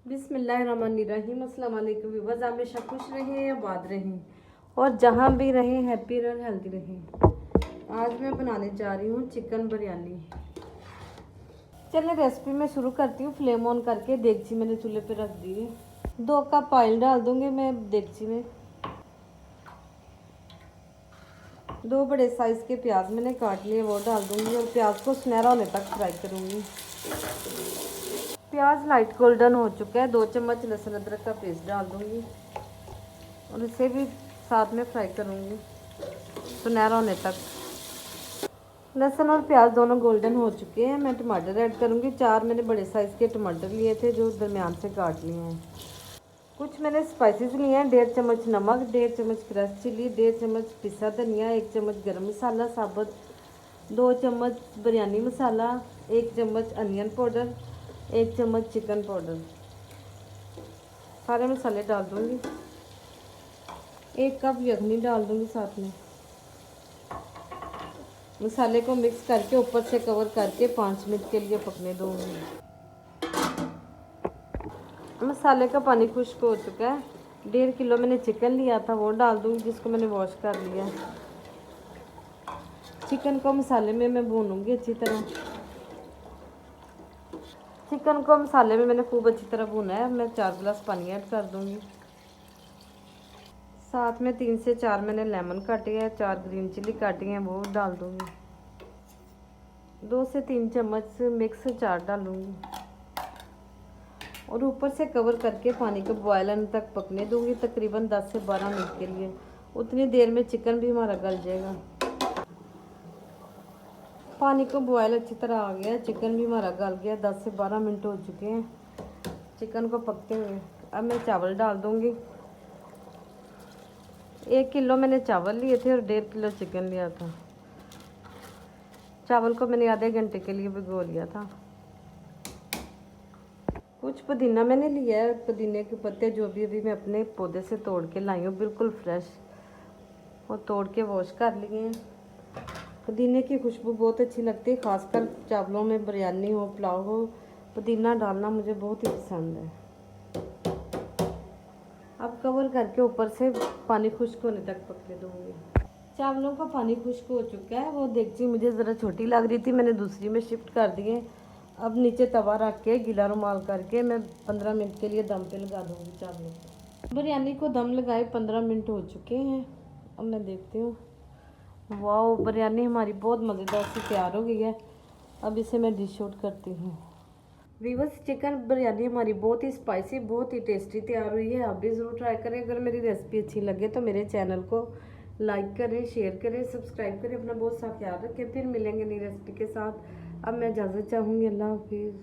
बिस्मिल्लाहिर्रहमानिर्रहीम। अस्सलाम वालेकुम व्यूअर्स, हमेशा खुश रहें, आबाद रहें और जहाँ भी रहें हैप्पी और हेल्दी रहें। आज मैं बनाने जा रही हूँ चिकन बिरयानी। चलिए रेसिपी में शुरू करती हूँ। फ्लेम ऑन करके देगची मैंने चूल्हे पे रख दी है। 2 कप ऑयल डाल दूँगी मैं देगची में। 2 बड़े साइज़ के प्याज मैंने काट लिए, वो डाल दूँगी और प्याज को सुनहरा होने तक फ्राई करूँगी। प्याज लाइट गोल्डन हो चुका है। 2 चम्मच लहसुन अदरक का पेस्ट डाल दूँगी और इसे भी साथ में फ्राई करूँगी सुनहरा होने तक। लहसुन और प्याज दोनों गोल्डन हो चुके हैं। मैं टमाटर ऐड करूँगी। 4 मैंने बड़े साइज़ के टमाटर लिए थे जो दरमियान से काट लिए हैं। कुछ मैंने स्पाइसेस लिए हैं। 1.5 चम्मच नमक, 1.5 चम्मच क्रश चिली, 1.5 चम्मच पिसा धनिया, 1 चम्मच गरम मसाला साबुत, 2 चम्मच बिरयानी मसाला, 1 चम्मच अनियन पाउडर, 1 चम्मच चिकन पाउडर। सारे मसाले डाल दूँगी। 1 कप यखनी डाल दूँगी साथ में। मसाले को मिक्स करके ऊपर से कवर करके 5 मिनट के लिए पकने दूँगी। मसाले का पानी खुश्क हो चुका है। 1.5 किलो मैंने चिकन लिया था, वो डाल दूँगी जिसको मैंने वॉश कर लिया। चिकन को मसाले में मैं भूनूँगी अच्छी तरह। चिकन को मसाले में मैंने खूब अच्छी तरह भूना है। मैं 4 गिलास पानी ऐड कर दूँगी। साथ में 3 से 4 मैंने लेमन काटे हैं, 4 ग्रीन चिली काटी हैं, वो डाल दूँगी। 2 से 3 चम्मच मिक्स अचार डालूँगी और ऊपर से कवर करके पानी को बॉयल आने तक पकने दूँगी, तकरीबन 10 से 12 मिनट के लिए। उतनी देर में चिकन भी हमारा गल जाएगा। पानी को बॉयल अच्छी तरह आ गया, चिकन भी हमारा गल गया। 10 से 12 मिनट हो चुके हैं चिकन को पकते हुए। अब मैं चावल डाल दूँगी। 1 किलो मैंने चावल लिए थे और 1.5 किलो चिकन लिया था। चावल को मैंने आधे घंटे के लिए भिगो लिया था। कुछ पुदीना मैंने लिया है। पुदीने के पत्ते जो भी अभी मैं अपने पौधे से तोड़ के लाई हूँ, बिल्कुल फ्रेश, और तोड़ के वॉश कर लिए हैं। पुदीने की खुशबू बहुत अच्छी लगती है, ख़ासकर चावलों में, बिरयानी हो, पुलाव हो, पुदीना डालना मुझे बहुत ही पसंद है। अब कवर करके ऊपर से पानी खुश्क होने तक पकने दूँगी। चावलों का पानी खुश्क हो चुका है। वो देगची मुझे ज़रा छोटी लग रही थी, मैंने दूसरी में शिफ्ट कर दिए। अब नीचे तवा रख के गीला रुमाल करके मैं 15 मिनट के लिए दम पे लगा दूँगी चावलों को। बिरयानी को दम लगाए 15 मिनट हो चुके हैं। अब मैं देखती हूँ। वाह, बिरयानी हमारी बहुत मज़ेदार सी तैयार हो गई है। अब इसे मैं डिश आउट करती हूँ। व्यूअर्स, चिकन बिरयानी हमारी बहुत ही स्पाइसी, बहुत ही टेस्टी तैयार हुई है। आप भी ज़रूर ट्राई करें। अगर मेरी रेसिपी अच्छी लगे तो मेरे चैनल को लाइक करें, शेयर करें, सब्सक्राइब करें। अपना बहुत सा ख्याल रखें। फिर मिलेंगे नई रेसिपी के साथ। अब मैं इजाज़त चाहूँगी। अल्लाह हाफिज़।